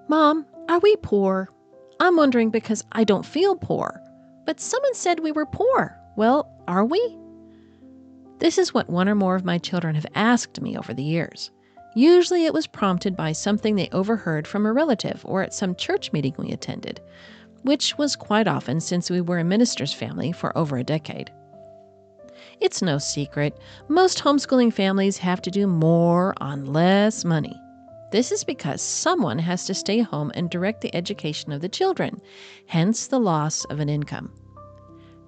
Mom, are we poor? I'm wondering because I don't feel poor. But someone said we were poor. Well, are we? This is what one or more of my children have asked me over the years. Usually it was prompted by something they overheard from a relative or at some church meeting we attended, which was quite often since we were a minister's family for over a decade. It's no secret, most homeschooling families have to do more on less money. This is because someone has to stay home and direct the education of the children, hence the loss of an income.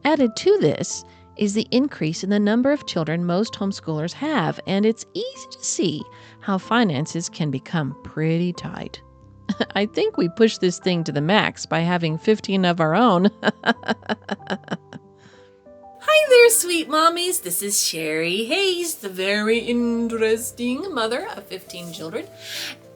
Added to this is the increase in the number of children most homeschoolers have, and it's easy to see how finances can become pretty tight. I think we push this thing to the max by having 15 of our own. Hi there, sweet mommies. This is Sherry Hayes, the very interesting mother of 15 children.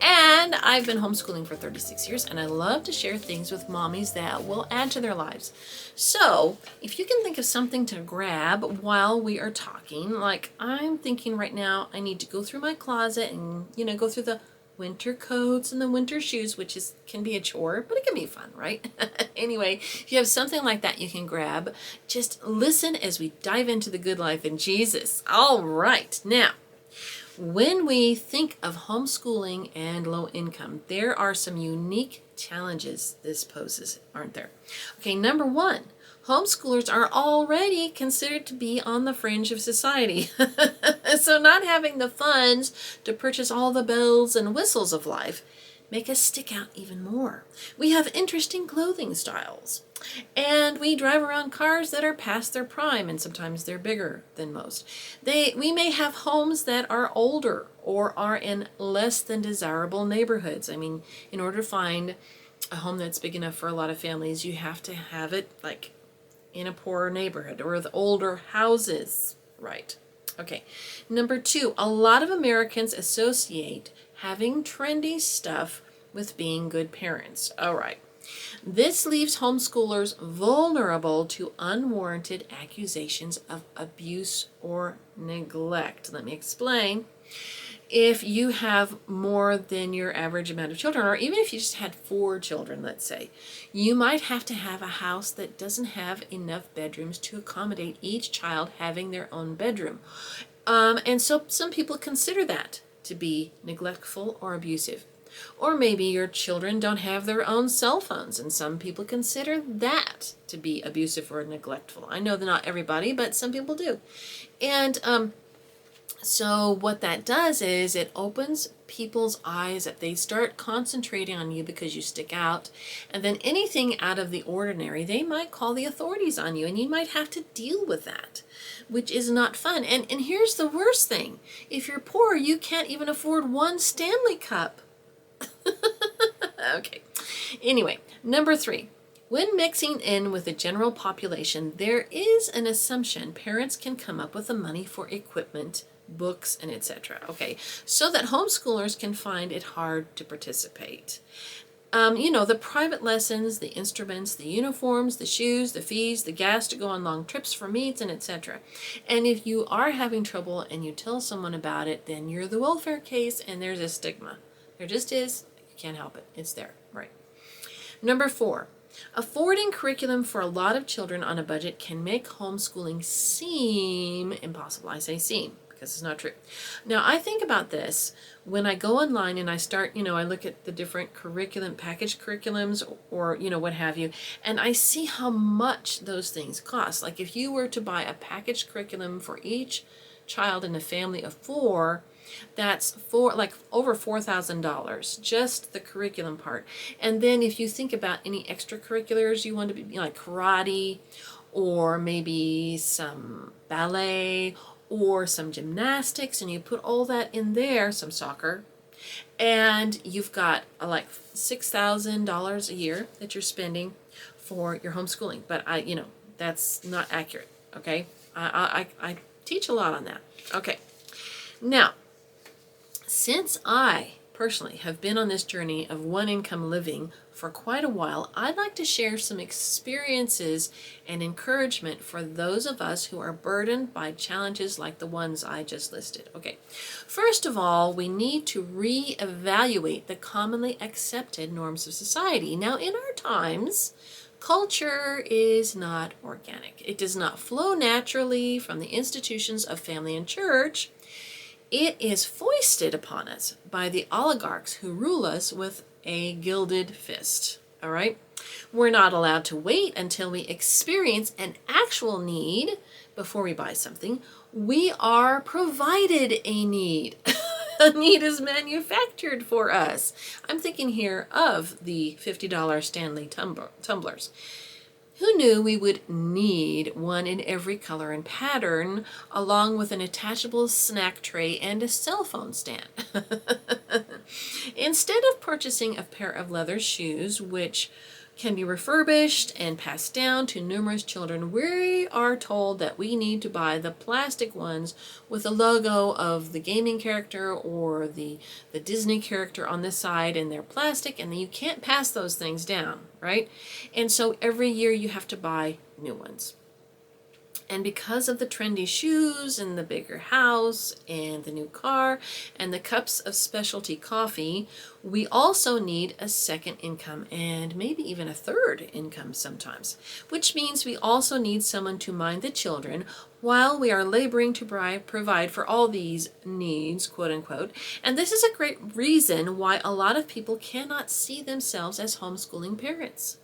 And I've been homeschooling for 36 years, and I love to share things with mommies that will add to their lives. So, if you can think of something to grab while we are talking, like I'm thinking right now, I need to go through my closet and, go through the winter coats and the winter shoes, which can be a chore, but it can be fun, right? Anyway, if you have something like that you can grab, just listen as we dive into the good life in Jesus. All right, now, when we think of homeschooling and low income, there are some unique challenges this poses, aren't there? Okay, number one, homeschoolers are already considered to be on the fringe of society. So not having the funds to purchase all the bells and whistles of life make us stick out even more. We have interesting clothing styles, and we drive around cars that are past their prime, and sometimes they're bigger than most. We may have homes that are older or are in less than desirable neighborhoods. I mean, in order to find a home that's big enough for a lot of families, you have to have it like in a poorer neighborhood or with older houses, right? Okay, number two, a lot of Americans associate having trendy stuff with being good parents. All right. This leaves homeschoolers vulnerable to unwarranted accusations of abuse or neglect. Let me explain. If you have more than your average amount of children, or even if you just had 4 children, let's say, you might have to have a house that doesn't have enough bedrooms to accommodate each child having their own bedroom. And so some people consider that to be neglectful or abusive. Or maybe your children don't have their own cell phones, and some people consider that to be abusive or neglectful. I know that not everybody, but some people do. And so what that does is it opens people's eyes that they start concentrating on you because you stick out. And then anything out of the ordinary, they might call the authorities on you, and you might have to deal with that, which is not fun. And here's the worst thing. If you're poor, you can't even afford one Stanley Cup. Okay. Anyway, number 3. When mixing in with the general population, there is an assumption parents can come up with the money for equipment, books, and etc. Okay, so that homeschoolers can find it hard to participate. The private lessons, the instruments, the uniforms, the shoes, the fees, the gas to go on long trips for meets, and etc. And if you are having trouble and you tell someone about it, then you're the welfare case and there's a stigma. There just is. You can't help it. It's there, right? Number 4. Affording curriculum for a lot of children on a budget can make homeschooling seem impossible. I say seem because it's not true. Now, I think about this when I go online and I start, I look at the different packaged curriculums or, what have you, and I see how much those things cost. Like if you were to buy a packaged curriculum for each child in a family of 4, that's over $4,000, just the curriculum part. And then if you think about any extracurriculars you want to be like karate or maybe some ballet or some gymnastics, and you put all that in there, some soccer, and you've got like $6,000 a year that you're spending for your homeschooling. But that's not accurate. Okay, I teach a lot on that. Okay, now, since I personally have been on this journey of one income living for quite a while, I'd like to share some experiences and encouragement for those of us who are burdened by challenges like the ones I just listed. Okay, first of all, we need to reevaluate the commonly accepted norms of society. Now, in our times, culture is not organic. It does not flow naturally from the institutions of family and church. It is foisted upon us by the oligarchs who rule us with a gilded fist. All right? We're not allowed to wait until we experience an actual need before we buy something. We are provided a need. A need is manufactured for us. I'm thinking here of the $50 Stanley tumblers. Who knew we would need one in every color and pattern, along with an attachable snack tray and a cell phone stand? Instead of purchasing a pair of leather shoes, which can be refurbished and passed down to numerous children, we are told that we need to buy the plastic ones with the logo of the gaming character or the Disney character on the side, and they're plastic, and you can't pass those things down, right? And so every year you have to buy new ones. And because of the trendy shoes and the bigger house and the new car and the cups of specialty coffee, we also need a second income and maybe even a third income sometimes, which means we also need someone to mind the children while we are laboring to provide for all these needs, quote unquote. And this is a great reason why a lot of people cannot see themselves as homeschooling parents.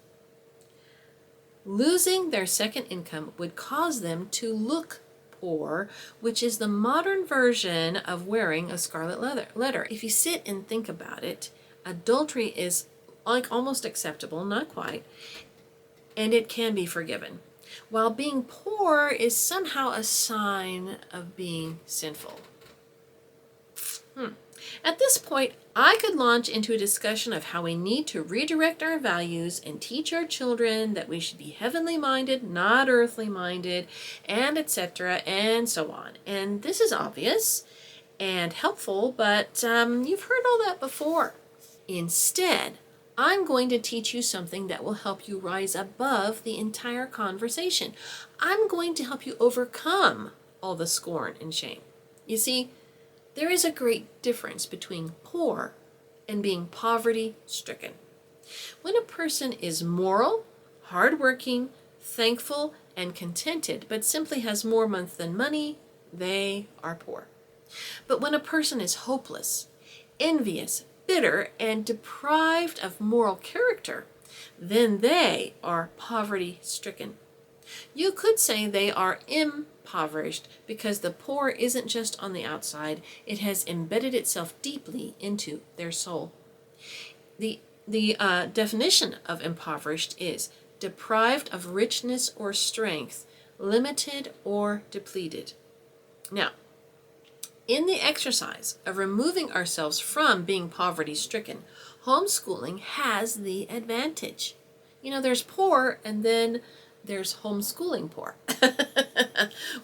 Losing their second income would cause them to look poor, which is the modern version of wearing a scarlet letter. If you sit and think about it, adultery is like almost acceptable, not quite, and it can be forgiven, while being poor is somehow a sign of being sinful. At this point, I could launch into a discussion of how we need to redirect our values and teach our children that we should be heavenly minded, not earthly minded, and etc., and so on. And this is obvious and helpful, but you've heard all that before. Instead, I'm going to teach you something that will help you rise above the entire conversation. I'm going to help you overcome all the scorn and shame. You see, there is a great difference between poor and being poverty-stricken. When a person is moral, hardworking, thankful, and contented, but simply has more money than money, they are poor. But when a person is hopeless, envious, bitter, and deprived of moral character, then they are poverty-stricken. You could say they are impoverished because the poor isn't just on the outside, it has embedded itself deeply into their soul. The definition of impoverished is deprived of richness or strength, limited or depleted. Now, in the exercise of removing ourselves from being poverty-stricken, homeschooling has the advantage. You know, there's poor and then there's homeschooling poor.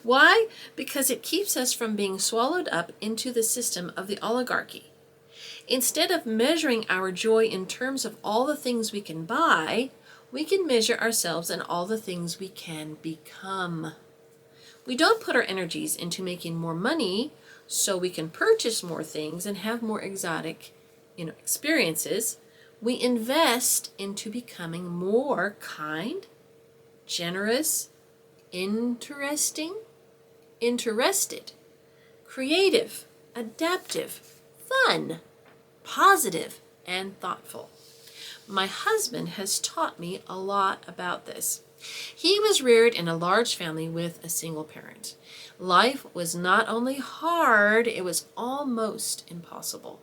Why? Because it keeps us from being swallowed up into the system of the oligarchy. Instead of measuring our joy in terms of all the things we can buy, we can measure ourselves in all the things we can become. We don't put our energies into making more money so we can purchase more things and have more exotic, experiences. We invest into becoming more kind, generous, interested, creative, adaptive, fun, positive, and thoughtful. My husband has taught me a lot about this. He was reared in a large family with a single parent. Life was not only hard, it was almost impossible.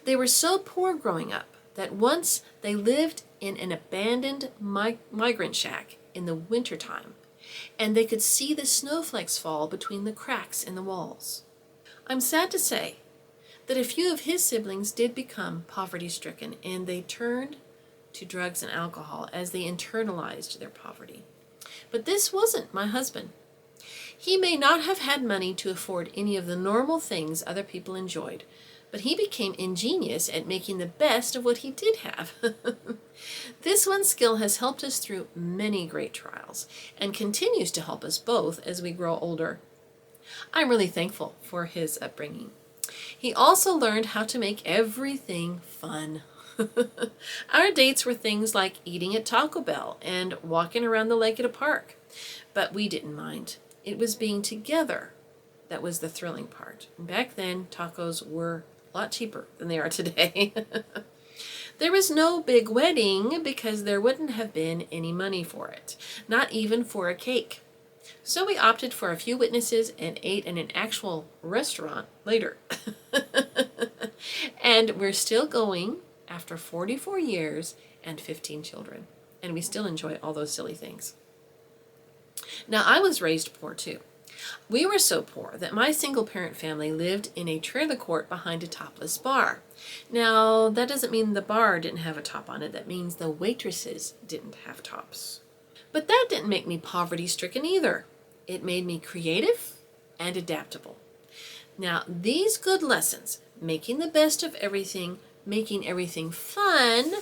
They were so poor growing up that once they lived in an abandoned migrant shack in the wintertime, and they could see the snowflakes fall between the cracks in the walls. I'm sad to say that a few of his siblings did become poverty-stricken, and they turned to drugs and alcohol as they internalized their poverty. But this wasn't my husband. He may not have had money to afford any of the normal things other people enjoyed, but he became ingenious at making the best of what he did have. This one skill has helped us through many great trials and continues to help us both as we grow older. I'm really thankful for his upbringing. He also learned how to make everything fun. Our dates were things like eating at Taco Bell and walking around the lake at a park, but we didn't mind. It was being together that was the thrilling part. Back then, tacos were a lot cheaper than they are today. There was no big wedding because there wouldn't have been any money for it, not even for a cake. So we opted for a few witnesses and ate in an actual restaurant later. And we're still going after 44 years and 15 children. And we still enjoy all those silly things. Now, I was raised poor too. We were so poor that my single-parent family lived in a trailer court behind a topless bar. Now, that doesn't mean the bar didn't have a top on it. That means the waitresses didn't have tops. But that didn't make me poverty-stricken either. It made me creative and adaptable. Now, these good lessons, making the best of everything, making everything fun,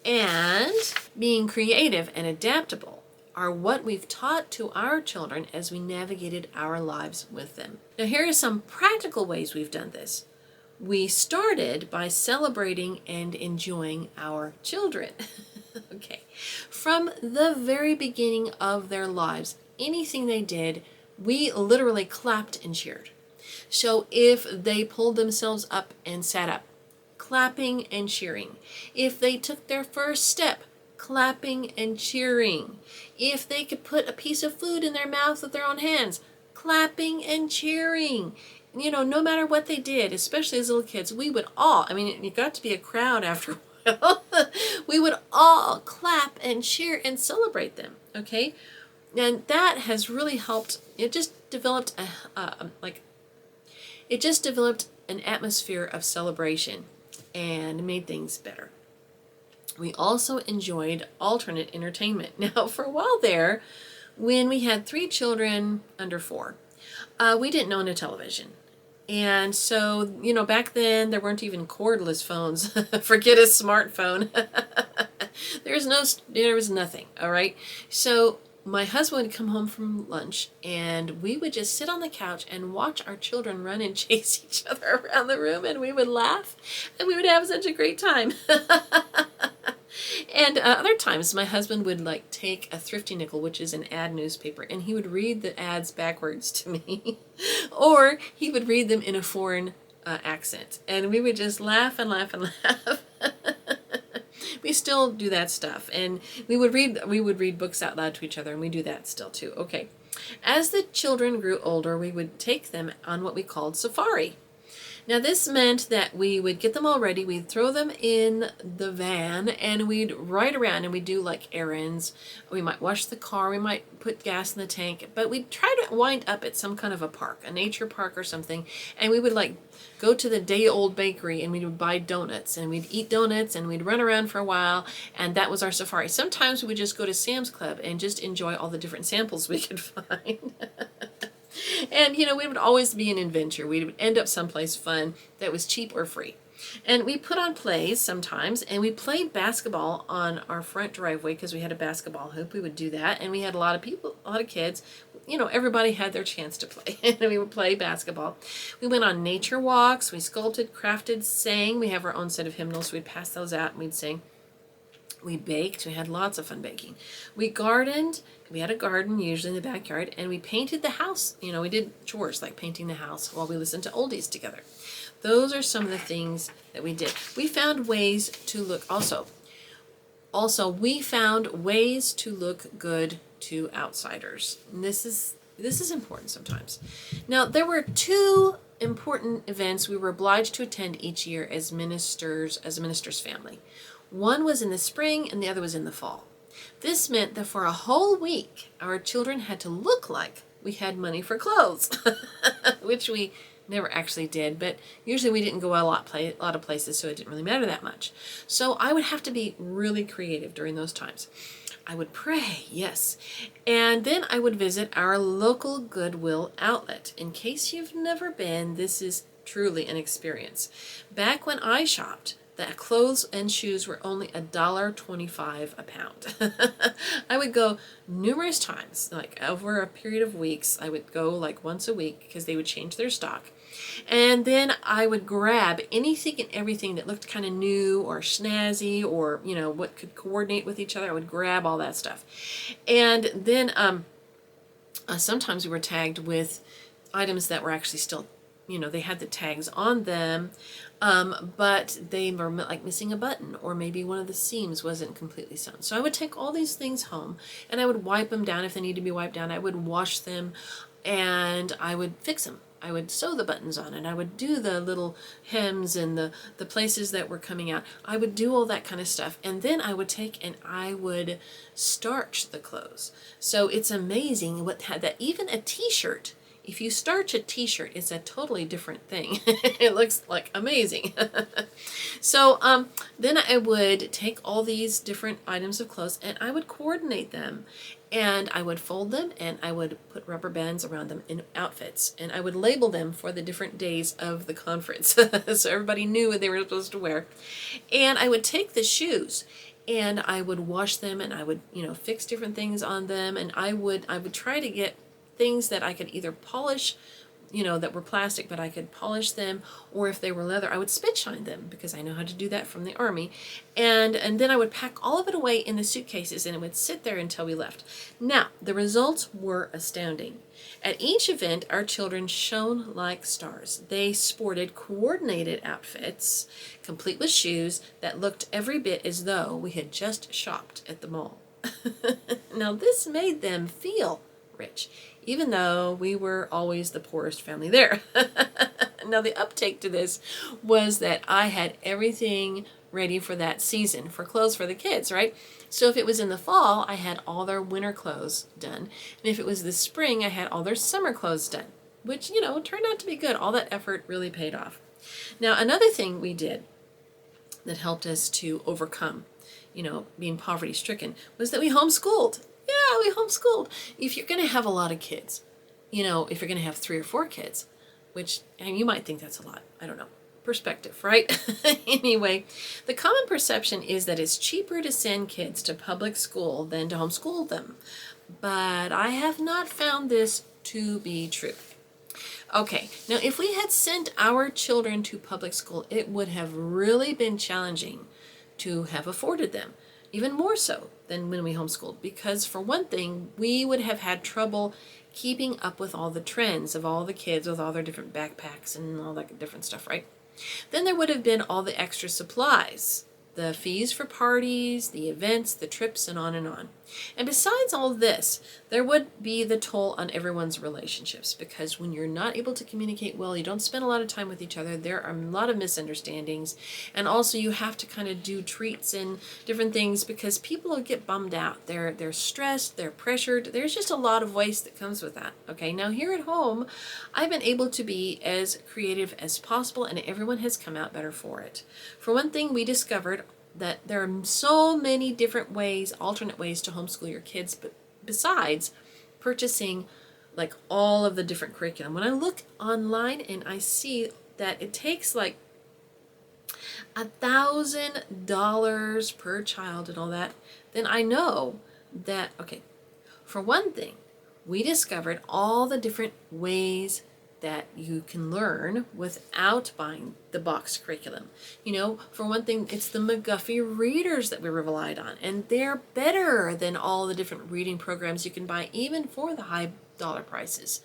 and being creative and adaptable, are what we've taught to our children as we navigated our lives with them. Now, here are some practical ways we've done this. We started by celebrating and enjoying our children. Okay. From the very beginning of their lives, anything they did, we literally clapped and cheered. So if they pulled themselves up and sat up, clapping and cheering. If they took their first step, clapping and cheering. If they could put a piece of food in their mouth with their own hands, clapping and cheering. You know, no matter what they did, especially as little kids, we would all, it got to be a crowd after a while. We would all clap and cheer and celebrate them, okay? And that has really helped. It just developed an atmosphere of celebration and made things better. We also enjoyed alternate entertainment. Now, for a while there, when we had 3 children under 4, we didn't own a television. And so, back then, there weren't even cordless phones. Forget a smartphone. There was nothing, all right? So my husband would come home from lunch, and we would just sit on the couch and watch our children run and chase each other around the room, and we would laugh, and we would have such a great time. And other times, my husband would take a thrifty nickel, which is an ad newspaper, and he would read the ads backwards to me, or he would read them in a foreign accent, and we would just laugh and laugh and laugh. We still do that stuff, and we would read books out loud to each other, and we do that still too. Okay. As the children grew older, we would take them on what we called safari. Now, this meant that we would get them all ready, we'd throw them in the van, and we'd ride around, and we'd do errands. We might wash the car, we might put gas in the tank, but we'd try to wind up at some kind of a park, a nature park or something, and we would go to the day-old bakery, and we would buy donuts, and we'd eat donuts, and we'd run around for a while, and that was our safari. Sometimes we would just go to Sam's Club and just enjoy all the different samples we could find. And, we would always be an adventure. We would end up someplace fun that was cheap or free. And we put on plays sometimes, and we played basketball on our front driveway because we had a basketball hoop. We would do that, and we had a lot of kids. Everybody had their chance to play, and we would play basketball. We went on nature walks. We sculpted, crafted, sang. We have our own set of hymnals. We'd pass those out, and we'd sing. We baked. We had lots of fun baking. We gardened. We had a garden, usually in the backyard, and we painted the house. We did chores like painting the house while we listened to oldies together. Those are some of the things that we did. We found ways to look we found ways to look good to outsiders. And this is important sometimes. Now, there were 2 important events we were obliged to attend each year as a minister's family. One was in the spring and the other was in the fall. This meant that for a whole week, our children had to look like we had money for clothes, which we never actually did, but usually we didn't go a lot of places, so it didn't really matter that much. So I would have to be really creative during those times. I would pray, yes, and then I would visit our local Goodwill outlet. In case you've never been, this is truly an experience. Back when I shopped, the clothes and shoes were only $1.25 a pound. I would go numerous times, like over a period of weeks. I would go like once a week because they would change their stock. And then I would grab anything and everything that looked kind of new or snazzy or, what could coordinate with each other. I would grab all that stuff. And then sometimes we were tagged with items that were actually still, they had the tags on them, but they were like missing a button, or maybe one of the seams wasn't completely sewn. So I would take all these things home and I would wipe them down if they need to be wiped down. I would wash them and I would fix them. I would sew the buttons on and I would do the little hems and the places that were coming out. I would do all that kind of stuff. And then I would take and I would starch the clothes. So it's amazing that even a t-shirt, if you starch a t-shirt, it's a totally different thing. It looks like amazing. So then I would take all these different items of clothes and I would coordinate them. And I would fold them and I would put rubber bands around them in outfits. And I would label them for the different days of the conference. So everybody knew what they were supposed to wear. And I would take the shoes and I would wash them and I would, fix different things on them. And I would try to get things that I could either polish, that were plastic, but I could polish them, or if they were leather, I would spit shine them because I know how to do that from the Army. And then I would pack all of it away in the suitcases and it would sit there until we left. Now, the results were astounding. At each event, our children shone like stars. They sported coordinated outfits, complete with shoes that looked every bit as though we had just shopped at the mall. Now, this made them feel rich, even though we were always the poorest family there. Now, the uptake to this was that I had everything ready for that season for clothes for the kids, right? So if it was in the fall, I had all their winter clothes done. And if it was the spring, I had all their summer clothes done, which, turned out to be good. All that effort really paid off. Now, another thing we did that helped us to overcome, being poverty-stricken was that we homeschooled. Yeah, we homeschooled. If you're going to have a lot of kids, if you're going to have 3 or 4 kids, which, and you might think that's a lot, I don't know, perspective, right? Anyway, the common perception is that it's cheaper to send kids to public school than to homeschool them. But I have not found this to be true. Okay, now if we had sent our children to public school, it would have really been challenging to have afforded them, even more so than when we homeschooled, because for one thing, we would have had trouble keeping up with all the trends of all the kids with all their different backpacks and all that different stuff, right? Then there would have been all the extra supplies, the fees for parties, the events, the trips, and on and on. And besides all this, there would be the toll on everyone's relationships, because when you're not able to communicate well, you don't spend a lot of time with each other, there are a lot of misunderstandings, and also you have to kind of do treats and different things because people will get bummed out. They're stressed, they're pressured, there's just a lot of waste that comes with that. Okay, now here at home, I've been able to be as creative as possible, and everyone has come out better for it. For one thing, we discovered that there are so many different ways, alternate ways to homeschool your kids, but besides purchasing like all of the different curriculum. When I look online and I see that it takes like $1,000 per child and all that, then I know that, okay, for one thing, we discovered all the different ways that you can learn without buying the box curriculum. For one thing, it's the McGuffey readers that we relied on, and they're better than all the different reading programs you can buy, even for the high dollar prices.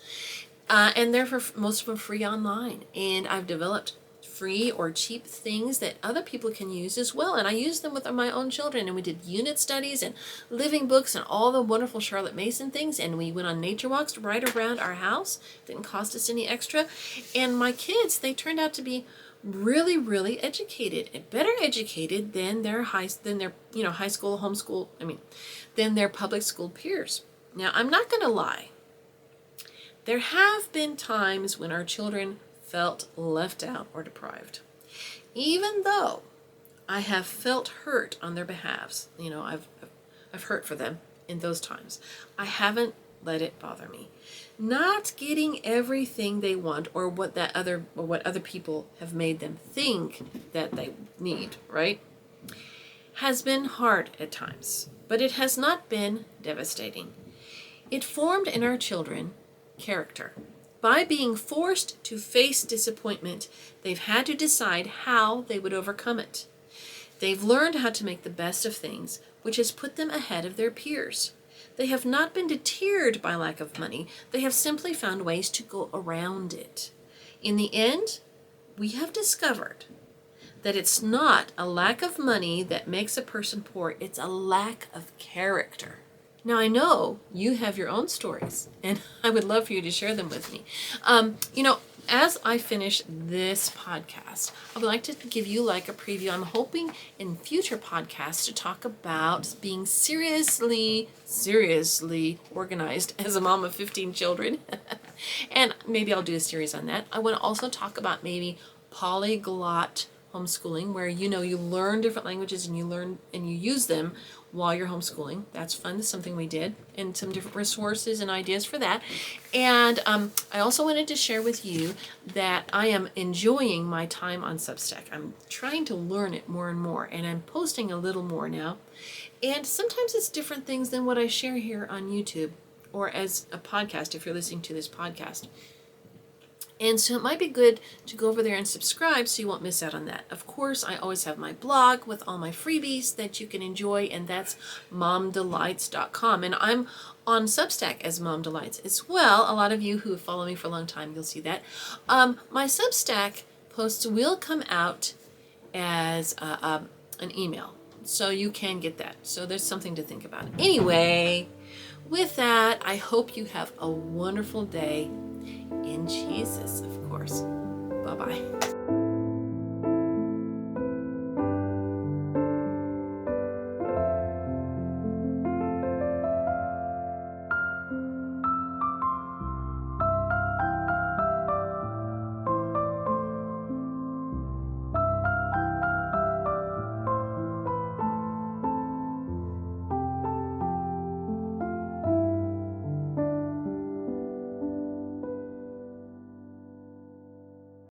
And they're for most of them free online. And I've developed free or cheap things that other people can use as well. And I use them with my own children. And we did unit studies and living books and all the wonderful Charlotte Mason things. And we went on nature walks right around our house. Didn't cost us any extra. And my kids, they turned out to be really, really educated, and better educated than their high school, homeschool, than their public school peers. Now, I'm not going to lie. There have been times when our children felt left out or deprived. Even though I have felt hurt on their behalves, I've hurt for them in those times. I haven't let it bother me. Not getting everything they want or what other people have made them think that they need, right? Has been hard at times, but it has not been devastating. It formed in our children character. By being forced to face disappointment, they've had to decide how they would overcome it. They've learned how to make the best of things, which has put them ahead of their peers. They have not been deterred by lack of money. They have simply found ways to go around it. In the end, we have discovered that it's not a lack of money that makes a person poor, it's a lack of character. Now, I know you have your own stories, and I would love for you to share them with me. As I finish this podcast, I would like to give you like a preview. I'm hoping in future podcasts to talk about being seriously organized as a mom of 15 children. And maybe I'll do a series on that. I want to also talk about maybe polyglot homeschooling, where you learn different languages and you use them while you're homeschooling. That's fun. That's something we did, and some different resources and ideas for that. And I also wanted to share with you that I am enjoying my time on Substack. I'm trying to learn it more and more, and I'm posting a little more now. And sometimes it's different things than what I share here on YouTube or as a podcast if you're listening to this podcast. And so it might be good to go over there and subscribe so you won't miss out on that. Of course, I always have my blog with all my freebies that you can enjoy, and that's momdelights.com. And I'm on Substack as Mom Delights as well. A lot of you who have followed me for a long time, you'll see that. My Substack posts will come out as an email, so you can get that. So there's something to think about. Anyway, with that, I hope you have a wonderful day. In Jesus, of course. Bye-bye.